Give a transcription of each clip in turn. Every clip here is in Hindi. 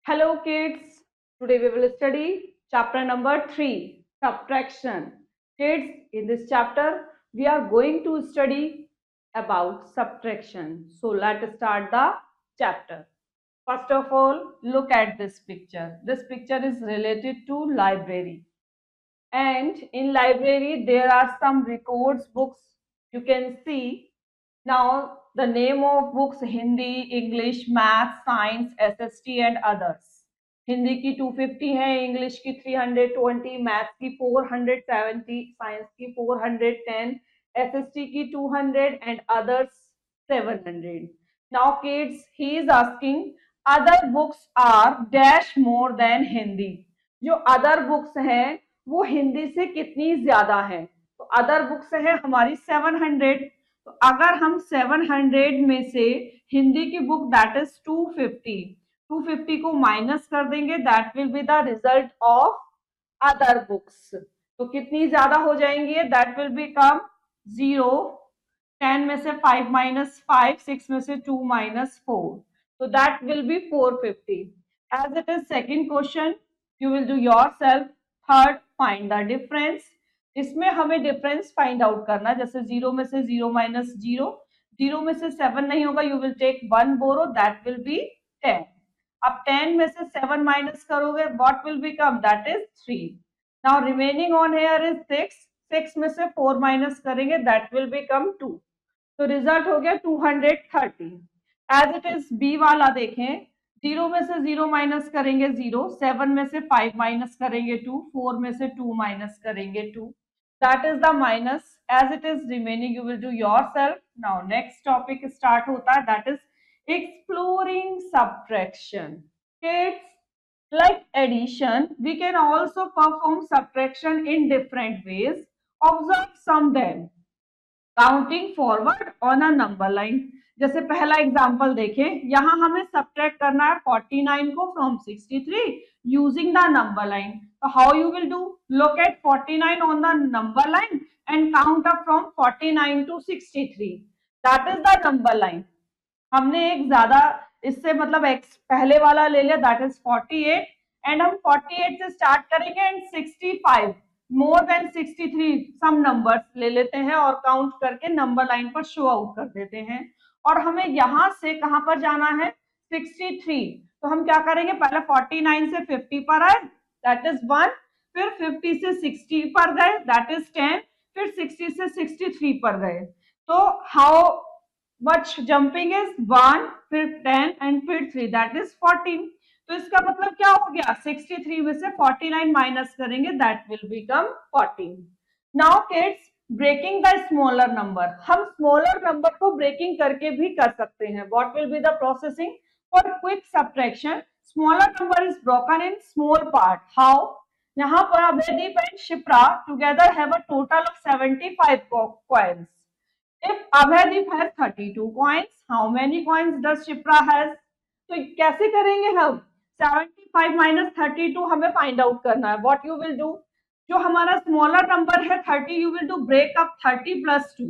Hello kids, today we will study chapter number 3, subtraction. Kids, in this chapter we are going to study about subtraction. So let's start the chapter. First of all, look at this picture. This picture is related to library. And in library there are some records books you can see. Now the name of books Hindi, English, Math, Science, SST and others. Hindi की 250 है, इंग्लिश की 320, मैथ्स की 470, साइंस की 410, एसएसटी की 200 and others 700. Now kids, he is asking other books are dash more than Hindi. जो अदर बुक्स हैं वो हिंदी से कितनी ज्यादा है? तो अदर बुक्स है हमारी 700. तो अगर हम 700 में से हिंदी की बुक दैट इज 250 को माइनस कर देंगे, that will be the result of other books. तो कितनी ज्यादा हो जाएंगी? That will become 0. 10 में से 5 माइनस 5, 6 में से 2 minus 4. So that will be 450. As it is second question, you will do yourself. Third, find the difference. इसमें हमें डिफरेंस फाइंड आउट करना है. जैसे 0 में से 0 माइनस 0, 0 में से 7 नहीं होगा, you will take 1 borrow, that will be 10. अब 10 में से 7 माइनस करोगे, what will become? That is 3. Now remaining on here is 6. 6 में से 4 माइनस करेंगे, दैट विल बिकम 2. तो रिजल्ट हो गया 230. एज इट इज बी वाला देखें, 0 में से 0 माइनस करेंगे 0, 7 में से 5 माइनस करेंगे 2, 4 में से 2 माइनस करेंगे 2. That is the minus. As it is remaining, you will do yourself. Now next topic start होता है, that is exploring subtraction. Kids, like addition, we can also perform subtraction in different ways. Observe some them. Counting forward on a number line. जैसे पहला एग्जांपल देखें, यहां हमें सब्ट्रैक्ट करना है 49 को from 63 using the number line. तो how you will do? Look at 49 on the number line and count up from 49 to 63. That is the number line. हमने एक ज्यादा इससे मतलब एक्स पहले वाला ले लिया, दैट इज 48 एंड हम 48 से स्टार्ट करेंगे and 65 more than 63 some numbers ले लेते हैं और काउंट करके नंबर लाइन पर शो आउट कर देते हैं. और हमें यहां से कहां पर जाना है? 63. तो हम क्या करेंगे? पहले 49 से 50 पर आए, दैट इज 1. फिर 50 से 60 पर गए, दैट इज 10. फिर 60 से 63 पर गए. तो हाउ मच जंपिंग इज 1, फिर 10 एंड फिर 3, दैट इज 14. तो इसका मतलब क्या हो गया? 63 में से 49 माइनस करेंगे, that will become 14. Now kids, breaking the smaller number. हम स्मॉलर नंबर को ब्रेकिंग करके भी कर सकते हैं. What will be the processing for quick subtraction? Smaller number is broken in small part. How? यहाँ पर Abhaydeep and Shipra together have a total of 75 coins. If Abhaydeep has 32 coins, how many coins does Shipra has? तो कैसे करेंगे हम? 75 माइनस 32 हमें फाइंड आउट करना है. What you will do? जो हमारा स्मॉलर नंबर है 30, you will do break up 30 plus 2.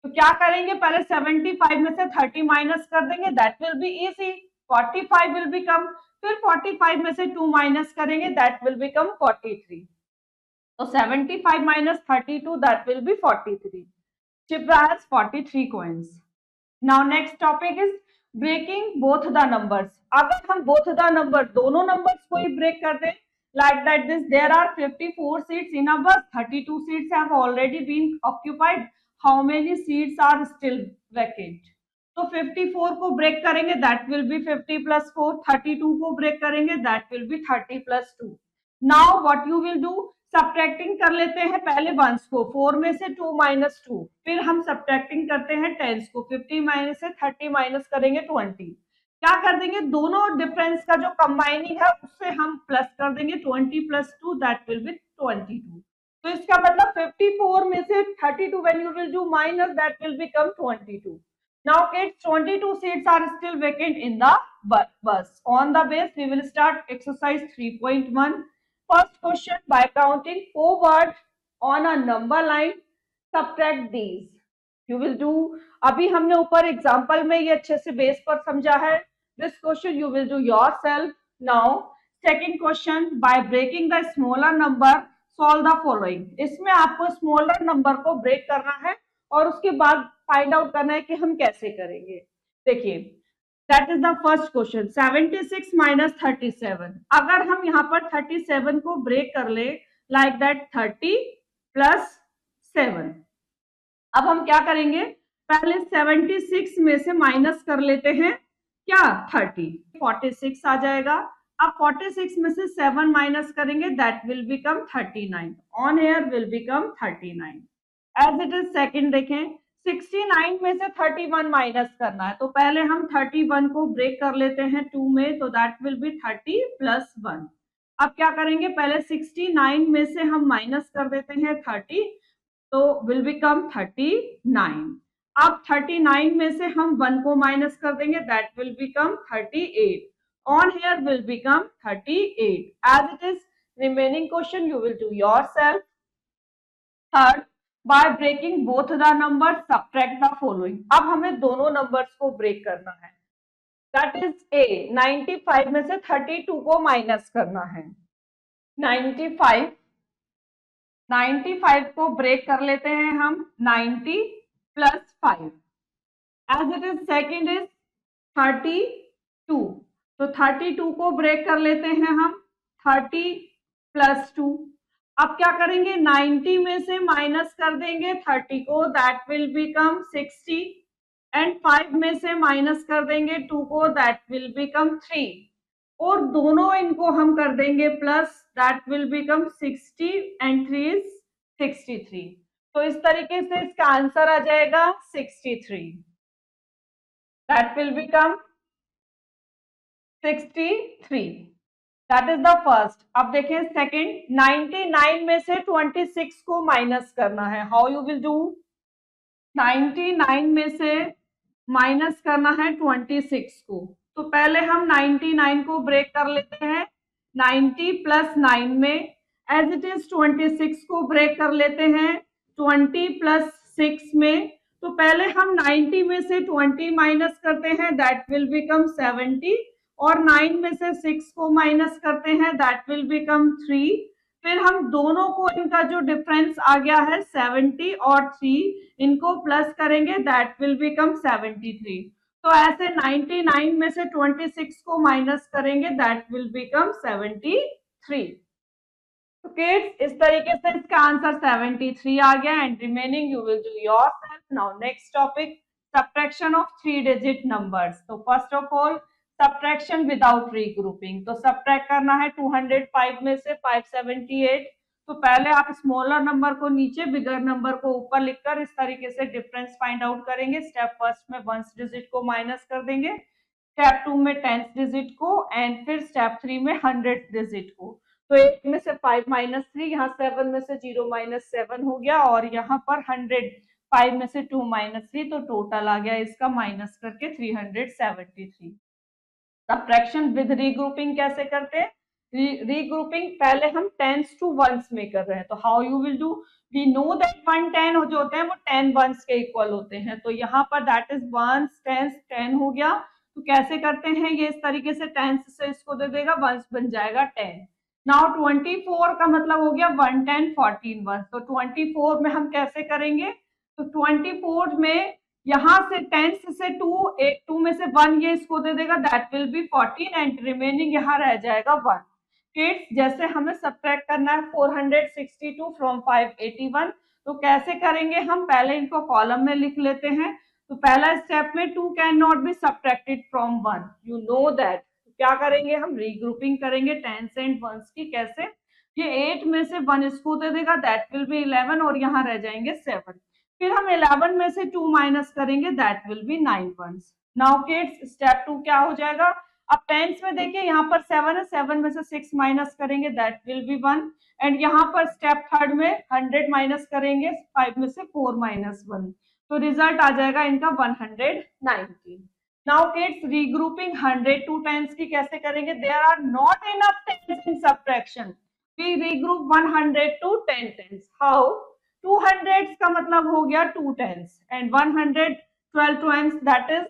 तो क्या करेंगे? पहले 75 में से 30 माइनस कर देंगे, that will be easy. 45 will become, फिर 45 में से 2 माइनस करेंगे, दैट विल बिकम 43. तो 75 minus 32, that will B 43. Shipra has 43 coins. Now next topic is breaking both the numbers. अगर हम both the number दोनों numbers को ही break कर दें, like that this there are 54 seats in a bus, 32 seats have already been occupied. How many seats are still vacant? तो 54 को break करेंगे, that will be 50 plus 4. 32 को break करेंगे, that will be 30 plus 2. Now what you will do? Subtracting कर लेते हैं पहले वंस को, 4 में से 2 माइनस 2. फिर हम सब्ट्रैक्टिंग करते हैं टेंस को, 50 माइनस से 30 माइनस करेंगे 20. क्या कर देंगे? दोनों डिफरेंस का जो कंबाइनिंग है उससे हम प्लस कर देंगे 20 प्लस 2, दैट विल बी 22. तो इसका मतलब 54 में से 32 when you will do minus, that will become 22. Now kids, 22 seats are still vacant in the bus. On the base we will start exercise 3.1. First question, by counting 4 words on a number line, subtract these. You will do. अभी हमने ऊपर एग्जाम्पल में ये अच्छे से बेस पर समझा है. This question you will do yourself. Now second question, by breaking the smaller number solve the following. इसमें आपको स्मॉलर नंबर को ब्रेक करना है और उसके बाद फाइंड आउट करना है कि हम कैसे करेंगे। देखिए, that is the first question, 76 minus 37। अगर हम यहाँ पर 37 को ब्रेक कर ले लाइक दैट 30 प्लस 7, अब हम क्या करेंगे, पहले 76 में से माइनस कर लेते हैं क्या 30, 46 आ जाएगा। अब 46 में से 7 माइनस करेंगे, that will become 39, on air will become 39 as it is. Second देखें, 69 में से 31 माइनस करना है, तो पहले हम 31 को ब्रेक कर लेते हैं 2 में, तो दैट विल बी 30 प्लस 1। अब क्या करेंगे, पहले 69 में से हम माइनस कर देते हैं 30, तो विल बिकम 39। अब 39 में से हम 1 को माइनस कर देंगे, that will become 38, on here will become 38 as it is. Remaining question you will do yourself. Third, by breaking both the number subtract the following. अब हमें दोनों नंबर्स को ब्रेक करना है, दैट इज ए 95 में से 32 को माइनस करना है। 95 को ब्रेक कर लेते हैं हम 90 plus 5 as it is. Second is 32, तो 32 को ब्रेक कर लेते हैं हम 30 प्लस 2। अब क्या करेंगे, 90 में से माइनस कर देंगे 30 को, दैट विल बिकम 60 एंड 5 में से माइनस कर देंगे 2 को, दैट विल बिकम 3 और दोनों इनको हम कर देंगे plus, that will become 60 and 3 is 63। तो इस तरीके से इसका आंसर आ जाएगा 63, that will become 63, that is the first. अब देखें सेकंड, 99 में से 26 को माइनस करना है, हाउ यू विल डू, 99 में से माइनस करना है 26 को, तो पहले हम 99 को ब्रेक कर लेते हैं 90 प्लस 9 में, एज इट इज 26 को ब्रेक कर लेते हैं 20 प्लस 6 में, तो पहले हम 90 में से 20 माइनस करते हैं, दैट विल बिकम 70 और 9 में से 6 को माइनस करते हैं, दैट विल बिकम 3। फिर हम दोनों को, इनका जो डिफरेंस आ गया है 70 और 3, इनको प्लस करेंगे, दैट विल बिकम 73। तो ऐसे 99 में से 26 को माइनस करेंगे, दैट विल बिकम 73। तो किड्स, इस तरीके से इसका आंसर 73 आ गया and remaining you will do yourself. Now next topic, subtraction of 3 digit numbers. तो first of all subtraction without regrouping. तो सब्ट्रैक्ट करना है 205 में से 578। तो पहले आप स्मॉलर नंबर को नीचे, बिगर नंबर को ऊपर लिखकर इस तरीके से डिफरेंस फाइंड आउट करेंगे। स्टेप फर्स्ट में 1 डिजिट को माइनस कर देंगे, स्टेप 2 में 10 डिजिट को एंड फिर स्टेप 3 में 100 डिजिट को। तो 8 में से 5 माइनस 3, यहाँ 7 में से 0 माइनस 7 हो गया और यहाँ पर 100, 5 में से 2 माइनस 3, तो टोटल आ गया इसका माइनस करके 373। सब्ट्रैक्शन विद रीग्रुपिंग कैसे करते हैं, रीग्रुपिंग पहले हम टेंस टू वंस में कर रहे हैं, तो how you will do, we know that 1 10 जो होते हैं वो 10 वंस के इक्वल होते हैं, तो यहाँ पर दैट इज वंस टेंस 10 हो गया। तो कैसे करते हैं, ये इस तरीके से टेंस से इसको दे देगा, वंस बन जाएगा 10। नाउ 24 का मतलब हो गया 1 10 14 वंस, तो 24 में हम कैसे करेंगे, तो 24 में यहाँ से 10 से 2 में से 1 ये इसको दे देगा, that will B 14 and remaining यहाँ रह जाएगा 1। किड्स, जैसे हमें सब्ट्रैक्ट करना है 462 फ्रॉम 581, तो कैसे करेंगे हम, पहले इनको कॉलम में लिख लेते हैं। तो पहला स्टेप में 2 can not be subtracted from 1, you know that. क्या करेंगे हम, रीग्रुपिंग करेंगे टेंस एंड वंस की। कैसे, ये 8 में से 1 इसको दे देगा, दैट विल बी 11 और यहाँ रह जाएंगे 7। फिर हम 11 में से 2 माइनस करेंगे, that will be 9 ones. Now kids, step 2 क्या हो जाएगा, अब टेंस में देखिए यहाँ पर 7 है, 7 में से 6 माइनस करेंगे, दैट विल बी 1 एंड यहाँ पर स्टेप थर्ड में 100 माइनस करेंगे, 5 में से 4 माइनस 1, तो रिजल्ट आ जाएगा इनका 190। Now kids, regrouping 100 to tens की कैसे करेंगे, there are not enough tens in subtraction, we regroup 100 to 10 tens. How, 200 का मतलब हो गया 2 tens and 112 times that is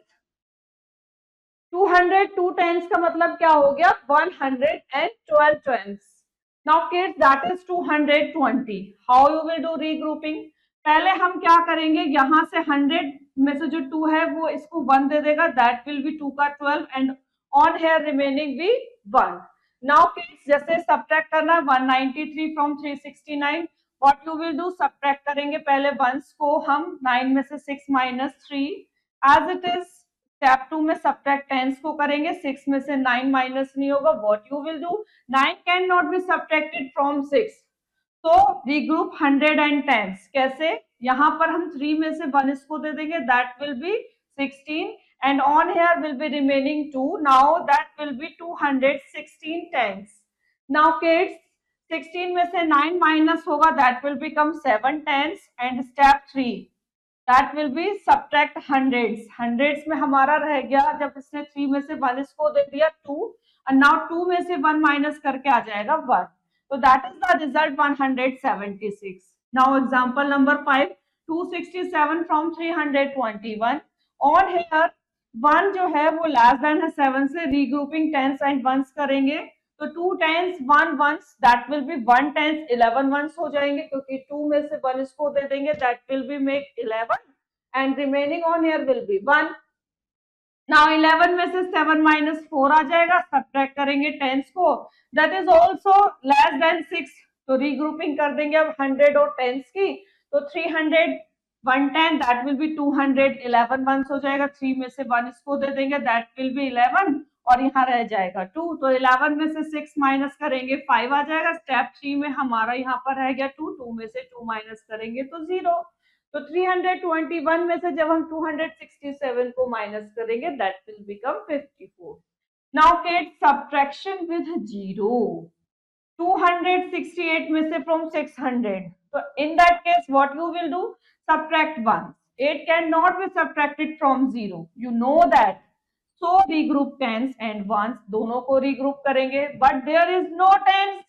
200 to tens का मतलब क्या हो गया 112 tens. Now kids that is 220. How you will do regrouping? पहले हम क्या करेंगे, यहां से 100 में से जो 2 है वो इसको 1 दे देगा, दैट विल बी 2 का 12 and on here remaining be 1. Now kids जैसे सब्ट्रैक्ट करना 193 from 369, what you will do, subtract करेंगे पहले वंस को हम 9 में से 6 minus 3 as it is. Step 2 में सब्ट्रैक्ट टेंस को करेंगे, 6 में से 9 माइनस नहीं होगा, what you will do, 9 can not be subtracted from 6, तो रीग्रुप 100 एंड टेंस. कैसे, यहाँ पर हम 3 में से 1 इसको दे देंगे, that will B 16 and on here will be remaining 2. Now that will be 216 tens. Now kids 16 में से 9 minus होगा, that will become 7 tens. And step 3 that will be subtract hundreds. Hundreds में हमारा रह गया, जब इसने 3 में से 1 इसको दे दिया 2 and now 2 में से 1 minus करके आ जाएगा 1. So that is the result 176. Now example number 5, 267 from 321. On here 1 जो है वो लेस देन है 7 से, रीग्रुपिंग टेंस एंड वंस करेंगे, तो 2 tens 1 ones, that will be 1 tens 11 ones हो जाएंगे, क्योंकि 2 में से 1 इसको दे देंगे, that will be make 11 and remaining on here will be 1. Now 11 में से 7 माइनस 4 आ जाएगा, सब्ट्रैक्ट करेंगे टेंस को, that is also less than 6, तो रीग्रुपिंग कर देंगे अब 100 और टेंस की, तो 300 110 दैट विल बी 211 वंस हो जाएगा, 3 में से 1 इसको दे देंगे, दैट विल बी 11 और यहाँ रह जाएगा 2, तो 11 में से 6 माइनस करेंगे 5 आ जाएगा. स्टेप 3 में हमारा यहाँ पर रह गया 2, 2 में से 2 माइनस करेंगे तो 0. तो 321 में से जब हम 267 को माइनस करेंगे, that will become 54. Now kids subtraction with zero, 268 में से from 600, so in that case what you will do, subtract 1. 8 cannot be subtracted from 0, you know that, so regroup tens and ones, दोनों को regroup करेंगे, but there is no tens,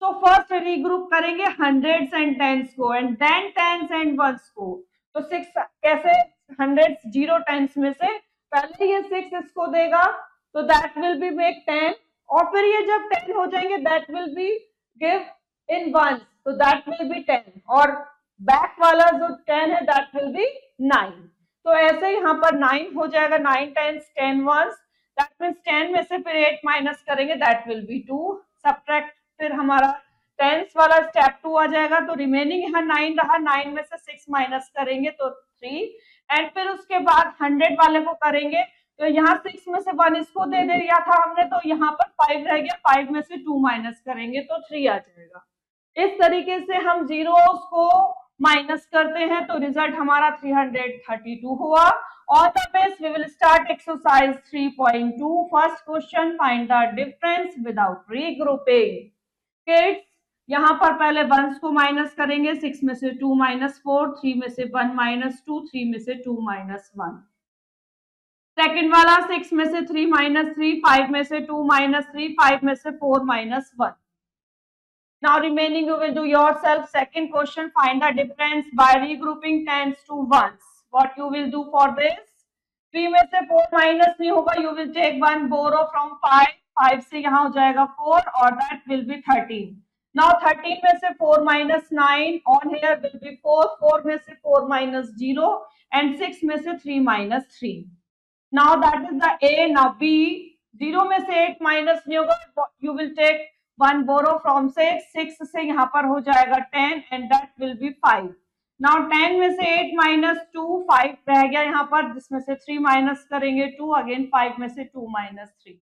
so first regroup करेंगे hundreds and tens को and then tens and ones को. तो 6 कैसे, hundreds 0 tens में से पहले ये 6 इसको देगा, तो that will be make 10, और फिर ये जब 10 हो जाएंगे that will be give in ones, तो दैट विल बी 10, और बैक वाला जो 10 है दैट विल बी 9. तो ऐसे यहाँ पर 9 हो जाएगा, 9 टेंस 10 वंस, दैट मींस 10 में से फिर 8 माइनस करेंगे, दैट विल बी 2. सब्ट्रैक्ट फिर हमारा टेंस वाला स्टेप 2 आ जाएगा, तो रिमेनिंग यहाँ 9 रहा, 9 में से 6 माइनस करेंगे तो 3, एंड फिर उसके बाद 100 वाले को करेंगे, तो यहाँ 6 में से 1 इसको दे दिया था हमने, तो यहाँ पर 5 रह गया, 5 में से 2 माइनस करेंगे तो 3 आ जाएगा. इस तरीके से हम जीरोस को माइनस करते हैं, तो रिजल्ट हमारा 332 हुआ. On the base we will start exercise 3.2. First question, find the difference without regrouping. Kids यहाँ पर पहले वंस को माइनस करेंगे, 6 में से 2 माइनस 4, 3 में से 1 माइनस 2, 3 में से 2 माइनस 1. सेकेंड वाला 6 में से 3 माइनस 3, 5 में से 2 माइनस 3, 5 में से 4 minus 1. Now remaining you will do yourself. Second question, find the difference by regrouping tens to ones. What you will do for this? 3 में से 4 माइनस नहीं होगा, you will take 1 borrow from 5, 5 से यहाँ हो जाएगा 4 और that will be 13. Now 13 में से 4 minus 9, on here will be 4, 4 में से 4 minus 0 and 6 में से 3 minus 3. Now that is the A. Now B, 0 में से 8 माइनस नहीं होगा, you will take 1 borrow from 6, 6 से यहाँ पर हो जाएगा 10 and that will be 5. Now 10 में से 8 माइनस 2, 5 रह गया यहाँ पर, जिसमें से 3 माइनस करेंगे 2, अगेन 5 में से 2 minus 3.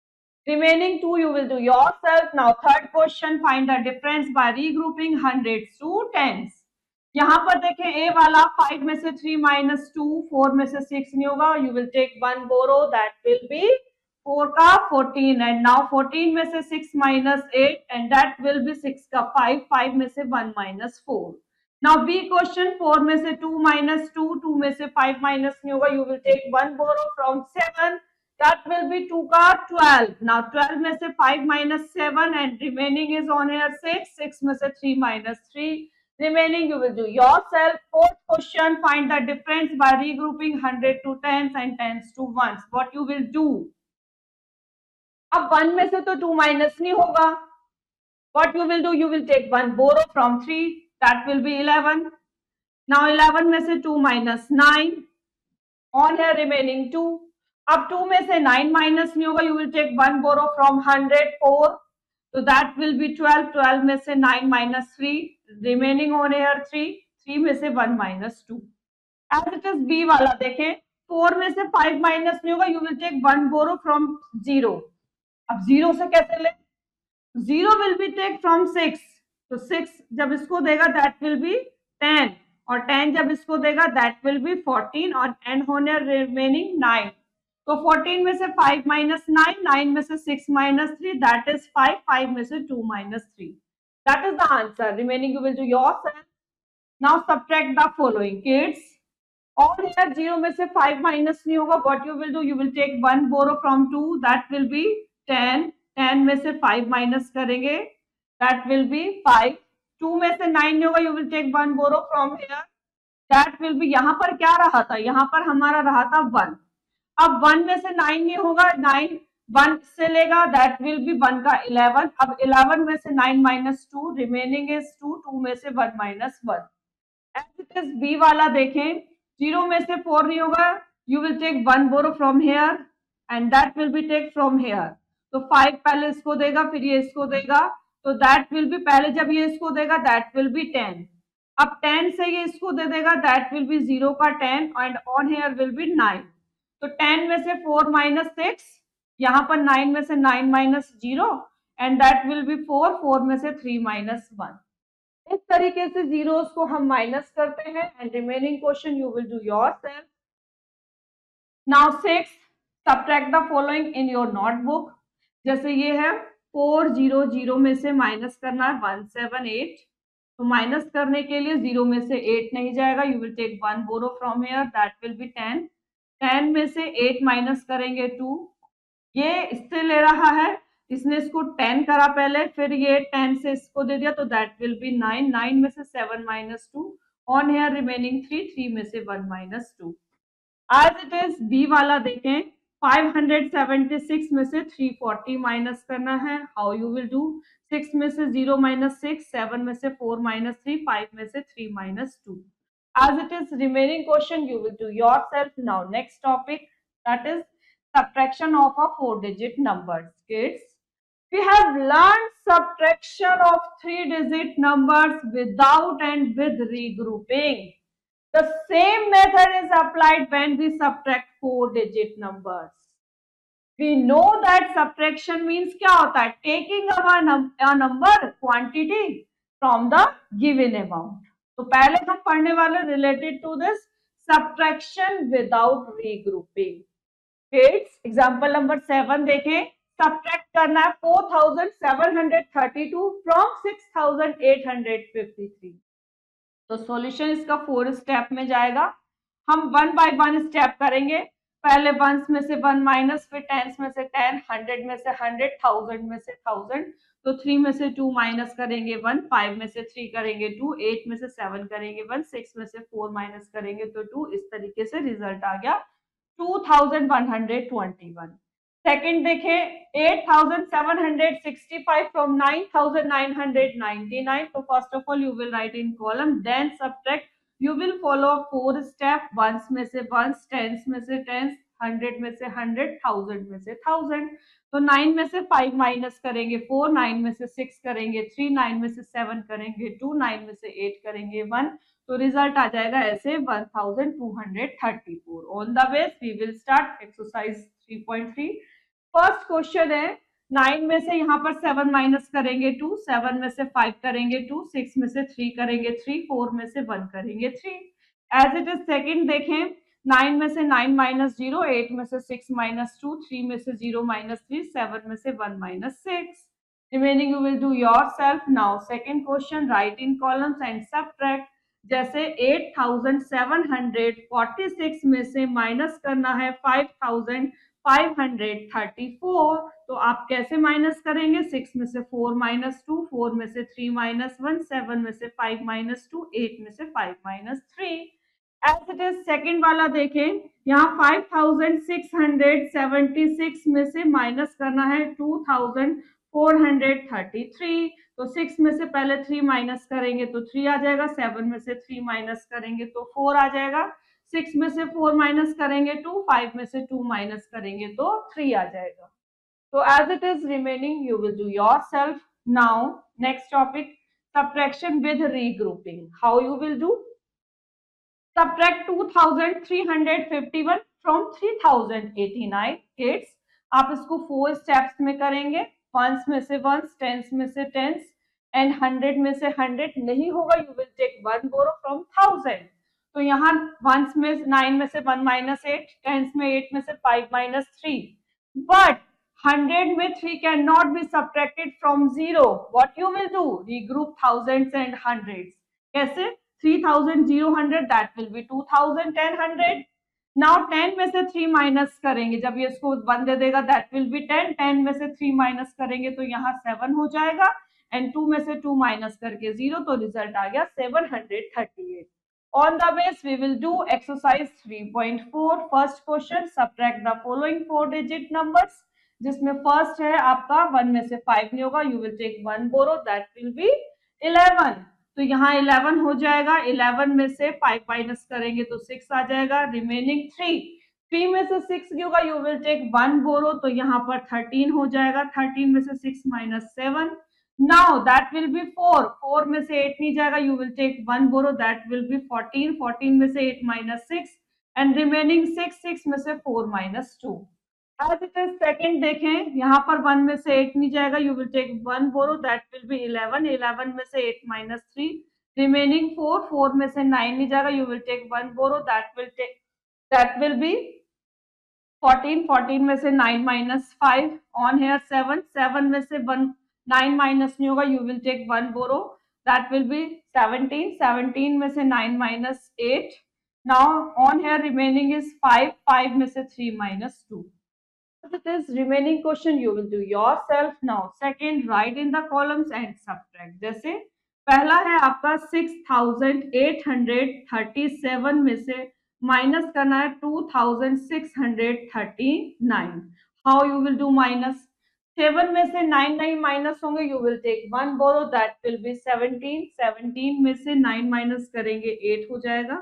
Remaining 2 you will do yourself. Now third question, find the difference by regrouping hundreds to tens. यहाँ पर देखें ए वाला 5 में से 3 माइनस 2, 4 में से 6 नहीं होगा, you will take 1 borrow, that will be 4 का 14 एंड नाउ 14 में से 6 minus 8 and that will be 6 का 5, 5 में से 1 माइनस 4. नाउ बी क्वेश्चन, 4 में से 2 माइनस 2, 2 में से 5 माइनस नहीं होगा, you will take 1 borrow from 7, that will be 2 का 12. नाउ 12 में से 5 minus 7 and remaining is on here 6, 6 में से 3 minus 3. Remaining you will do yourself. Fourth question, find the difference by regrouping 100 to tens and tens to ones. What you will do? अब 1 में से तो 2 माइनस नहीं होगा. What you will do? You will take 1 borrow from 3. That will be 11. Now 11 में से 2 minus 9. On here remaining 2. अब 2 में से 9 minus नहीं होगा. You will take 1 borrow from 100, 4. So that will be 12. 12 में से 9 minus 3. Remaining on here 3. 3 में से 1 minus 2. As it is B वाला देखें. 4 में से 5 minus नहीं होगा. You will take 1 borrow from 0. अब 0 से कैसे ले? 0 will be take from 6. तो 6 जब इसको देगा that will be 10 और 10 जब इसको देगा that will be 14 और and होने remaining 9. तो 14 में से 5 minus 9, 9 में से 6 minus 3, that is 5, 5 में से 2 minus 3. That is the answer. Remaining you will do yourself. Now subtract the following kids. All here 0 में से 5 minus नहीं होगा. What you will do? You will take 1 borrow from 2, that will be 10. 10 में से 5 माइनस करेंगे, that will be 5. 2 में से 9 नहीं होगा. You will take 1 borrow from here, that will be. यहाँ पर क्या रहा था? यहाँ पर हमारा रहा था 1. अब 1 में से 9 नहीं होगा. 9 1 से लेगा, that will be 1 का 11. अब 11 में से 9 minus 2, remaining is 2. 2 में से 1 minus 1. As it is B वाला देखें. 0 में से 4 नहीं होगा. You will take 1 borrow from here and that will be take from here. तो 5 पहले इसको देगा, फिर ये इसको देगा. तो that will be पहले जब ये इसको देगा that will be 10. अब 10 से ये इसको दे देगा that will be 0 का 10 and on here will be 9. तो 10 में से 4 minus 6, यहाँ पर 9 में से 9 minus 0 and that will be 4. 4 में से 3 minus 1. इस तरीके से जीरोस को हम माइनस करते हैं and remaining question you will do yourself. Now 6, subtract the following in your notebook. जैसे ये है 400 में से माइनस करना है 178. तो माइनस करने के लिए 0 में से 8 नहीं जाएगा. You will take 1 borrow from here, that will be 10. 10 में से 8 माइनस करेंगे 2. ये इससे ले रहा है, इसने इसको 10 करा पहले, फिर ये 10 से इसको दे दिया, तो दैट विल बी 9. 9 में से 7 माइनस 2. On here remaining 3. 3 में से 1 minus 2. As it is be वाला देखें. 576 में से 340 माइनस करना है. How you will do? 6 में से 0 माइनस 6, 7 में से 4 माइनस 3, 5 में से 3 minus 2. As it is remaining question, you will do yourself. Now next topic, that is subtraction of a 4-digit numbers. Kids, we have learned subtraction of 3-digit numbers without and with regrouping. The same method is applied when we subtract 4-digit numbers. We know that subtraction means क्या होता है? Taking a number quantity from the given amount. तो पहले हम पढ़ने वाले related to this subtraction without regrouping. Kids, example number 7 देखें. Subtract करना है 4732 from 6853. तो सॉल्यूशन इसका 4 स्टेप में जाएगा. हम 1 बाय 1 स्टेप करेंगे. पहले 1s में से 1 माइनस, फिर 10s में से 10, 100 में से 100, 1000 में से 1000. तो 3 में से 2 माइनस करेंगे 1, 5 में से 3 करेंगे 2, 8 में से 7 करेंगे 1, 6 में से 4 माइनस करेंगे तो 2. इस तरीके से रिजल्ट आ गया 2121. सेकंड देखें 8765 फ्रॉम 9999. तो first of all you will write in column, then subtract. You will follow 4 step. 1s में से 1s, 10s में से 10s, 100 में से 100, 1000 में से 1000. तो 9 में से 5 माइनस करेंगे 4, 9 में से 6 करेंगे 3, 9 में से 7 करेंगे 2, 9 में से 8 करेंगे 1. तो रिजल्ट आ जाएगा ऐसे 1234. On the base we will start exercise 3.3. First question है 9 में से यहाँ पर 7 माइनस करेंगे 2, 7 में से 5 करेंगे 2, 6 में से 3 करेंगे 3, 4 में से 1 करेंगे 3. एज इट इज सेकंड देखें. 9 में से 9 माइनस 0, 8 में से 6 माइनस 2, 3 में से 0 माइनस 3, 7 में से 1 minus 6. Remaining you will do yourself. Now second question, right in columns and subtract. जैसे 8746 में से माइनस करना है 5534. तो आप कैसे माइनस करेंगे? 6 में से 4 माइनस 2, 4 में से 3 माइनस 1, 7 में से 5 माइनस 2, 8 में से 5 minus 3. As it is second वाला देखें, यहाँ 5676 में से माइनस करना है 2433, तो 6 में से पहले 3 माइनस करेंगे तो 3 आ जाएगा, 7 में से 3 माइनस करेंगे तो 4 आ जाएगा, 6 में से 4 माइनस करेंगे 2, 5 में से 2 माइनस करेंगे तो 3 आ जाएगा. So as it is remaining, you will do yourself. Now, next topic, subtraction with regrouping. How you will do? Subtract 2351 from 3089. Kids, आप इसको 4 steps में करेंगे. Ones में से ones, tens में से tens, and 100 में से 100 नहीं होगा. You will take one borrow from 1000. तो यहाँ ones में 9 में से 1 minus 8, tens में 8 में से 5 minus 3. But 100 में 3 cannot be subtracted from 0. What you will do? Regroup thousands and hundreds. कैसे? 3000 0 100, that will be 2000 10 100. Now 10 में से 3 माइनस करेंगे, जब ये इसको 1 दे देगा that will be 10. 10 में से 3 माइनस करेंगे तो यहाँ 7 हो जाएगा, एंड 2 में से 2 माइनस करके 0, तो रिजल्ट आ गया 738. On the base we will do exercise 3.4. First question, subtract the following 4 digit numbers. जिसमें फर्स्ट है आपका 1 में से 5 नहीं होगा, you will take 1 borrow, that will be 11. तो यहाँ 11 हो जाएगा, 11 में से 5 माइनस करेंगे तो 6 आ जाएगा, रिमेनिंग 3 में से 6 नहीं होगा, you will take 1 borrow, तो यहाँ पर 13 हो जाएगा, 13 में से 6 minus 7. Now that will be 4 में से 8 नहीं जाएगा, you will take 1 borrow, that will be 14 में से 8 minus 6, and remaining 6 में से 4 minus 2. As it is second देखें, यहाँ पर 1 में से 8 नहीं जाएगा, you will take 1 borrow, that will be 11 में से 8 minus 3, remaining 4 में से 9 नहीं जाएगा, you will take 1 borrow, that will be 14 में से 9 minus 5, on here 7 में से 9 माइनस नहीं होगा, you will take 1 borrow, that will be 17 में से 9 minus 8. Now on here remaining is 5 में से 3 minus 2. It is remaining question you will do yourself. Now second, write in the columns and subtract. जैसे पहला है आपका 6837 में से माइनस करना है 2639. How you will do minus? 7 में से 9 नहीं माइनस होंगे, you will take 1 borrow, that will be 17. 17 में से 9 माइनस करेंगे 8 हो जाएगा.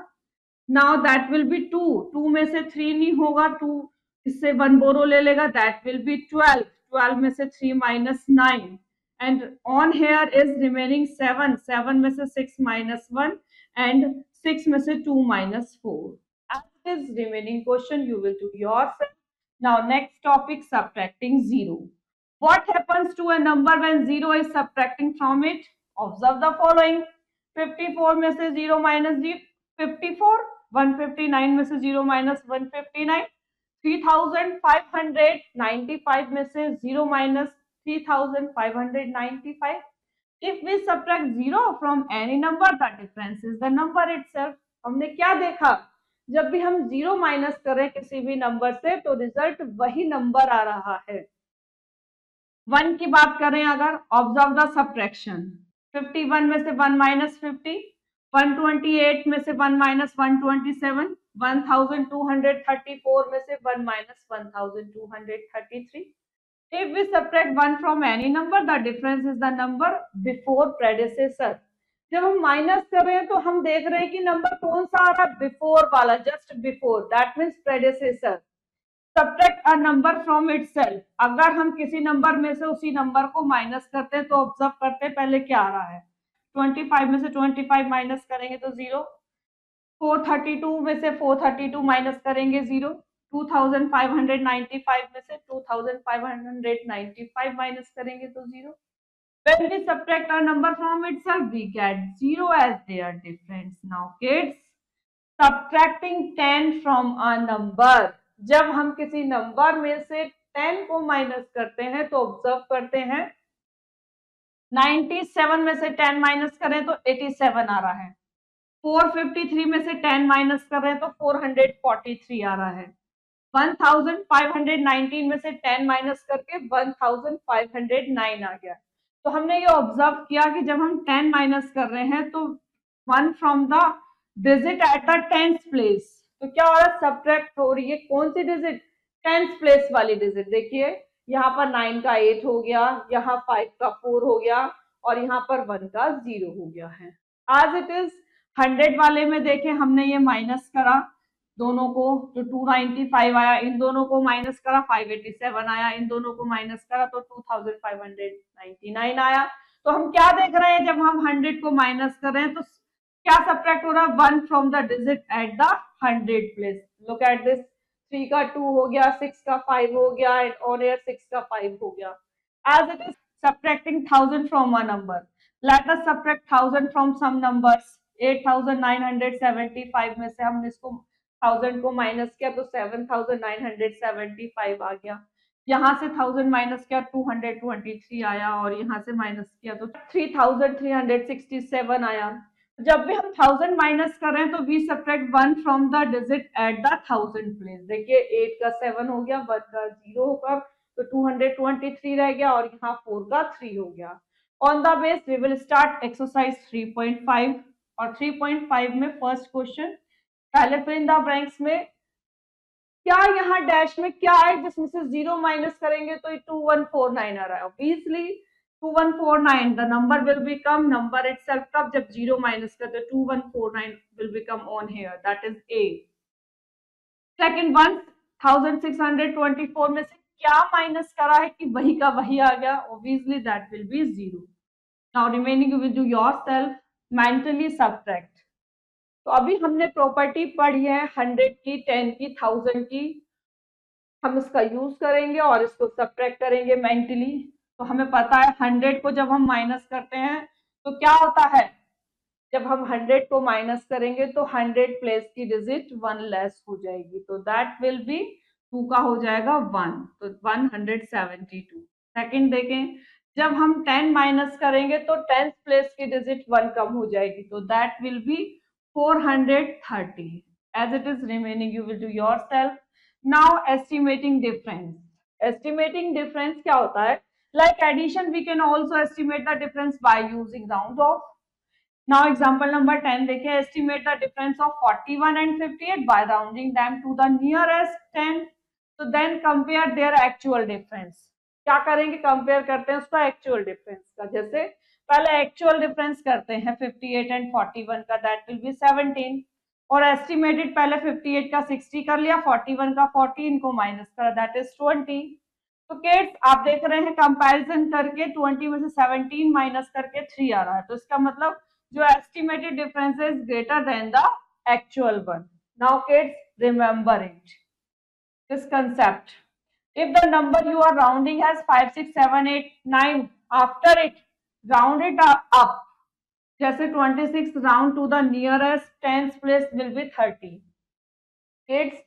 Now that will be 2 में से 3 नहीं होगा, 2 इससे 1 बोरो ले लेगा, that will be 12 में से 3 minus 9, and on here is remaining 7 में से 6 minus 1, and 6 में से 2 minus 4. As it is remaining question you will do yourself. Now next topic, subtracting 0. What happens to a number when 0 is subtracting from it? Observe the following. 54 में से 0 minus 54, 159 में से 0 minus 159, 3595 में से 0 minus 3595. If we subtract 0 from any number, the difference is the number itself. हमने क्या देखा, जब भी हम 0 माइनस करें किसी भी नंबर से तो रिजल्ट वही नंबर आ रहा है. 1 की बात करें अगर, ऑब्जर्व द सब्ट्रैक्शन. 51 में से 1 माइनस 50, 128 में से 1 माइनस 127, 1234 में से 1 minus 1233. If we subtract 1 from any number, the difference is the number before predecessor. जब हम माइनस कर रहे हैं तो हम देख रहे हैं कि नंबर कौन सा आ रहा है, बिफोर वाला, just before, that means प्रेडेसेसर. Subtract a number from itself. अगर हम किसी नंबर में से उसी नंबर को माइनस करते हैं तो ऑब्जर्व करते हैं पहले क्या आ रहा है. 25 में से 25 माइनस करेंगे तो 0. 432 में से 432 माइनस करेंगे 0. 2595 में से 2595 माइनस करेंगे तो 0. When we subtract a number from itself, we get 0 as their difference. Now kids, subtracting 10 from a number. जब हम किसी नंबर में से 10 को माइनस करते हैं तो ऑब्जर्व करते हैं 97 में से 10 माइनस करें तो 87 आ रहा है. 453 में से 10 माइनस कर रहे हैं तो 443 आ रहा है. 1519 में से 10 माइनस करके 1509 आ गया. तो हमने ये ऑब्जर्व किया कि जब हम 10 माइनस कर रहे हैं तो 1 from the digit at the tenth place. तो क्या हो रहा है, सब्ट्रैक्ट हो रही है कौन सी डिजिट, टेंथ प्लेस वाली डिजिट। देखिए यहाँ पर 9 का 8 हो गया, यहाँ 5 का 4 हो गया और यहाँ पर 1 का 0 हो गया है। आज इट इज 100 वाले में देखें हमने ये माइनस करा दोनों को, तो 295 आया, इन दोनों को माइनस करा 587 आया, इन दोनों को माइनस करा तो 2599 आया। तो हम क्या देख रहे हैं, जब हम 100 को माइनस कर रहे हैं तो क्या सब्ट्रैक्ट हो रहा है, 1 from the digit at the 100 place. Look at this, 3 का 2 हो गया, 6 का 5 हो गया एंड ऑन एयर 6 का 5 हो गया। As it is subtracting 1000 from a number, let us subtract 1000 from some numbers। 8975 में से हमने इसको 1000 को माइनस किया तो 7975 आ गया, यहाँ से 1000 माइनस किया 223 आया और यहाँ से माइनस किया तो 3367 आया। जब भी हम 1000 माइनस कर रहे हैं तो we subtract 1 from the digit at the 1000 place. देखिए 8 का 7 हो गया, 1 का 0 होकर तो 223 रह गया और यहाँ 4 का 3 हो गया। On the base we will start exercise 3.5 और 3.5 में फर्स्ट क्वेश्चन, पहले फिल इन द ब्लैंक्स में क्या यहाँ डैश में क्या है जिसमें से 0 माइनस करेंगे तो 2149 आ रहा है। Obviously 2149 the number will become number itself, कब जब 0 माइनस करते 2149 will become on here, that is a. Second 1624 में से क्या माइनस करा है कि वही का वही आ गया, obviously that will B 0। Now remaining you will do yourself mentally subtract. तो अभी हमने प्रॉपर्टी पढ़ी है 100 की, 10 की, 1000 की, हम इसका यूज करेंगे और इसको सब्ट्रैक्ट करेंगे मेंटली। तो हमें पता है 100 को जब हम माइनस करते हैं तो क्या होता है, जब हम 100 को माइनस करेंगे तो 100 प्लेस की डिजिट 1 लेस हो जाएगी, तो दैट विल बी 2 का हो जाएगा 1, तो 172। सेकंड देखें, जब हम 10 माइनस करेंगे तो 10th प्लेस की डिजिट 1 कम हो जाएगी, तो that will be 430। As it is remaining you will do yourself. Now estimating difference. Estimating difference क्या होता है, like addition we can also estimate the difference by using round off। Now example number 10 देखिए, estimate the difference of 41 and 58 by rounding them to the nearest 10। तो then compare their actual difference। क्या करेंगे, कंपेयर करते हैं उसका एक्चुअल डिफरेंस का। जैसे पहले एक्चुअल डिफरेंस करते हैं 58 एंड 41 का, दैट विल बी 17, और एस्टिमेटेड पहले 58 का 60 कर लिया, 41 का 40, इनको माइनस करा, दैट इज 20। तो किड्स आप देख रहे हैं कंपैरिजन करके 20 में से 17 माइनस करके 3 आ रहा है, तो इसका मतलब जो estimated difference is greater than the actual one. Now kids remember it this concept, if the number you are rounding has 5 6 7 8 9, after it round it up, जैसे 26 round to the nearest tens place will be 30। Kids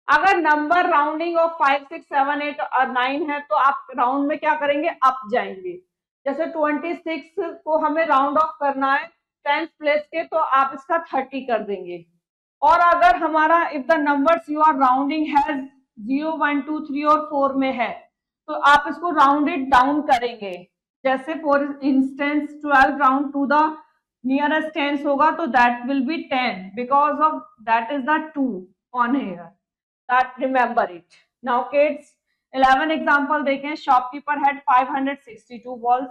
अगर नंबर राउंडिंग ऑफ 5 6 7 8 और 9 है तो आप राउंड में क्या करेंगे, अप जाएंगे। जैसे 26 को हमें राउंड ऑफ करना है 10th प्लेस के, तो आप इसका 30 कर देंगे। और अगर हमारा if the numbers you are rounding has 0 1 2 3 और 4 में है तो आप इसको राउंडेड डाउन करेंगे। जैसे for instance 12 round to the nearest tense होगा तो that will be 10 because of that is the 2 on here, that remember it। Now kids 11 example देखें, shopkeeper had 562 balls,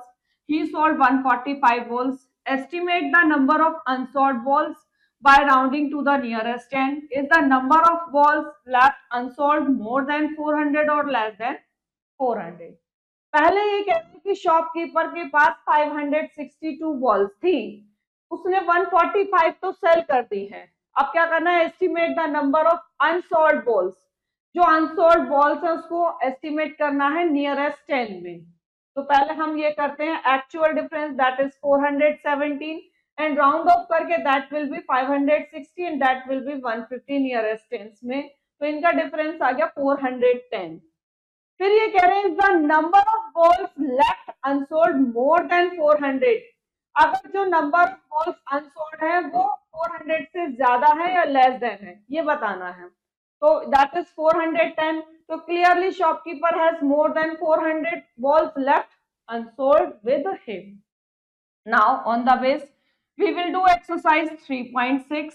he sold 145 balls, estimate the number of unsold balls by rounding to the nearest 10। is the number of balls left unsold more than 400 or less than 400। पहले ये कहते कि शॉपकीपर के पास 562 बॉल्स थी, उसने 145 तो सेल कर दी है। अब क्या करना है, estimate the number of unsold balls, जो अनसोल्ड बॉल्स है उसको एस्टिमेट करना है नियरेस्ट 10 में। तो पहले हम ये करते हैं actual difference that is 417 and round off करके that will be 560 and that will be 150 nearest 10 में, तो इनका डिफरेंस आ गया 410। फिर ये कह रहे हैं the number of balls left unsold more than 400। अगर जो नंबर ऑफ बॉल्स अनसोल्ड है वो 400 से ज्यादा है या लेस देन है, ये बताना है। तो दैट इज 410। तो clearly shopkeeper has more than 400 balls left unsold with him. Now on the base we will do exercise 3.6।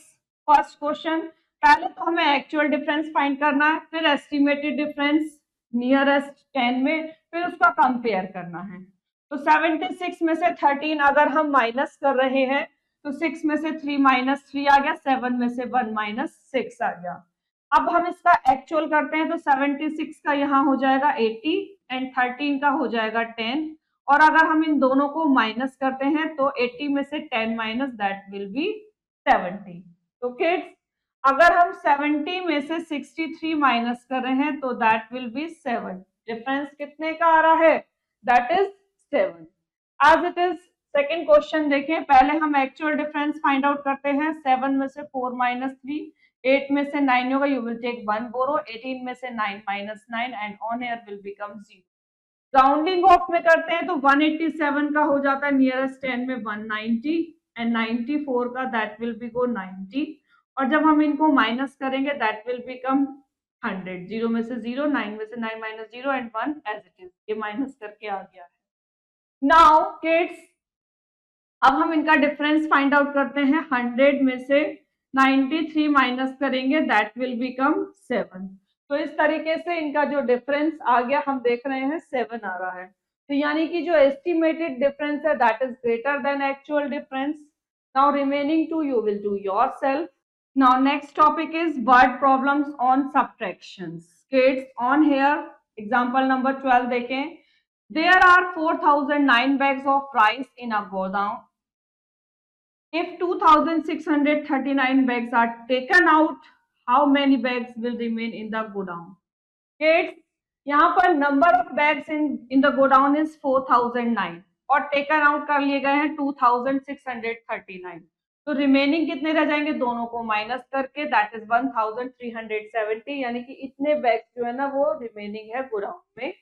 First question, पहले तो हमें एक्चुअल डिफरेंस फाइंड करना है, फिर एस्टिमेटेड डिफरेंस नियरेस्ट 10 में, फिर उसका कंपेयर करना है। तो 76 में से 13 अगर हम माइनस कर रहे हैं तो 6 में से 3 माइनस 3 आ गया, 7 में से 1 माइनस 6 आ गया। अब हम इसका एक्चुअल करते हैं तो 76 का यहाँ हो जाएगा 80 एंड 13 का हो जाएगा 10, और अगर हम इन दोनों को माइनस करते हैं तो 80 में से 10 माइनस दैट विल बी 70। तो किड्स अगर हम 70 में से 63 माइनस कर रहे हैं तो दैट विल बी 7। डिफरेंस कितने का आ रहा है? That is 7। As it is second question देखें, पहले हम एक्चुअल डिफरेंस फाइंड आउट करते हैं। 7 में से 4 माइनस 3, 8 में से 9 होगा, यू विल टेक 1 बोरो, 18 में से 9 minus 9 and on air will become 0। Rounding off में करते हैं तो 187 का हो जाता है नियरेस्ट 10 में 190 एंड 94 का दैट विल बी गो 90, और जब हम इनको माइनस करेंगे दैट विल बिकम 100। 0 में से 0, 9 में से 9 minus 0 and 1 as it is, ये माइनस करके आ गया है। नाउ किड्स अब हम इनका डिफरेंस फाइंड आउट करते हैं। 100 में से 93 माइनस करेंगे दैट विल बिकम 7। तो इस तरीके से इनका जो डिफरेंस आ गया हम देख रहे हैं 7 आ रहा है। तो यानी कि जो एस्टिमेटेड डिफरेंस है that is greater than actual difference. Now remaining to you will do yourself. Now next topic is word problems on subtractions. Kids on here example number 12 देखें। There are 4009 bags of rice in a godown. If 2639 bags are taken out, how many bags will remain in the godown? Kids, यहाँ पर number of bags in the godown is 4009 और taken out कर लिए गए हैं 2639। तो रिमेनिंग कितने रह जाएंगे? दोनों को माइनस करके दैट इज 1370, यानी कि इतने बैग्स जो है ना वो रिमेनिंग है गोडाउन में।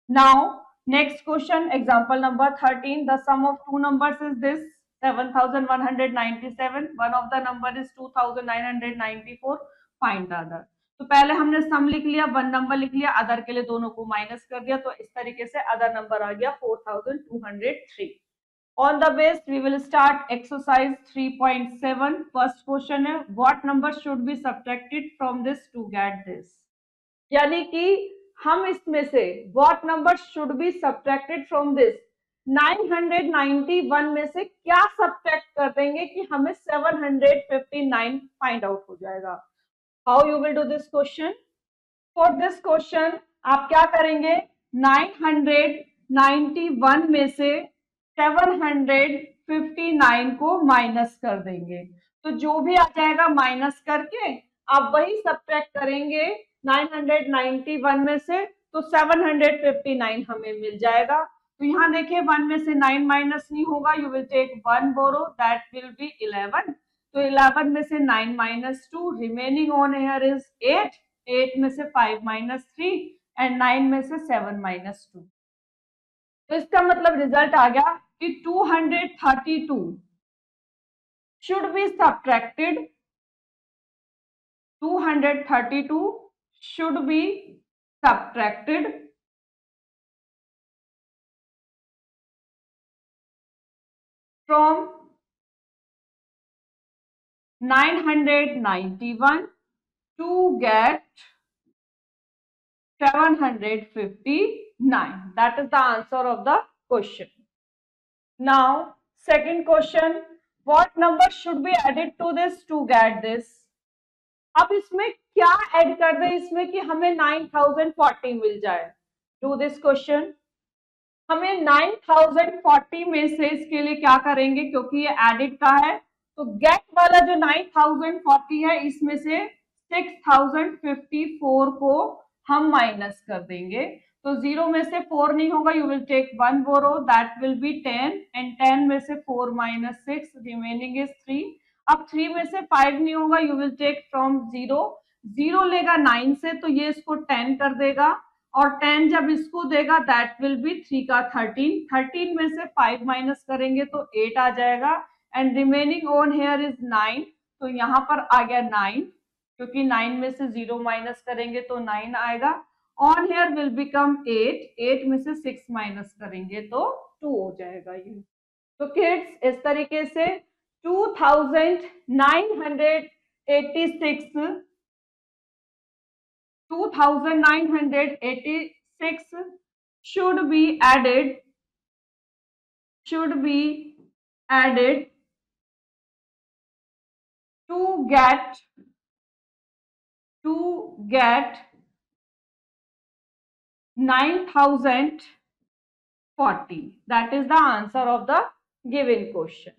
Now next question, example number 13. The sum of two numbers is this 7197. One of the number is 2994. Find the other. तो पहले हमने सम लिख लिया, वन नंबर लिख लिया, अदर के लिए दोनों को माइनस कर दिया, तो इस तरीके से अदर नंबर आ गया 4203। On the base we will start exercise 3.7. First question है what number should be subtracted from this to get this। यानी कि हम इसमें से what number should be subtracted from this 991 में से क्या सब्ट्रैक्ट कर देंगे कि हमें 759 फाइंड आउट हो जाएगा। How you will do this question? For this question आप क्या करेंगे, 991 में से 759 को माइनस कर देंगे, तो जो भी आ जाएगा माइनस करके आप वही सब्ट्रैक्ट करेंगे 991 में से, तो 759 हमें मिल जाएगा। तो यहाँ देखिए 1 में से 9 माइनस नहीं होगा, you will take 1 borrow that will be 11। तो 11 में से 9 minus 2, remaining on here is 8, 8 में से 5 माइनस 3 एंड 9 में से 7 माइनस 2। तो इसका मतलब रिजल्ट आ गया कि 232 should be subtracted, 232 should be subtracted from 991 to get 759. That is the answer of the question. Now second question, what number should be added to this to get this? अब इसमें क्या ऐड कर दें इसमें कि हमें 9040 मिल जाए। Do this question. हमें 9040 में से इसके लिए क्या करेंगे, क्योंकि ये एडिड का है, तो गेट वाला जो 9040 है इसमें से 6054 को हम माइनस कर देंगे। तो 0 में से 4 नहीं होगा, you will take 1 borrow that will be 10 and 10 में से 4 माइनस 6 रिमेनिंग इज 3। अब 3 में से 5 नहीं होगा, यू विल टेक फ्रॉम 0, 0 लेगा 9 से तो ये इसको 10 कर देगा, और 10 जब इसको देगा दैट विल बी 3 का 13, 13 में से 5 माइनस करेंगे तो 8 आ जाएगा and remaining on here is 9। तो यहाँ पर आ गया 9, क्योंकि 9 में से 0 माइनस करेंगे तो 9 आएगा। ऑन हेयर विल बिकम 8, 8 में से 6 माइनस करेंगे तो 2 हो जाएगा ये। तो किड्स इस तरीके से 2991 86, 2986 should be added to get 9040. That is the answer of the given question.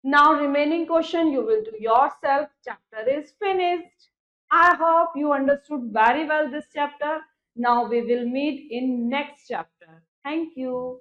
Now remaining question you will do yourself. Chapter is finished. I hope you understood very well this chapter. Now we will meet in next chapter. Thank you.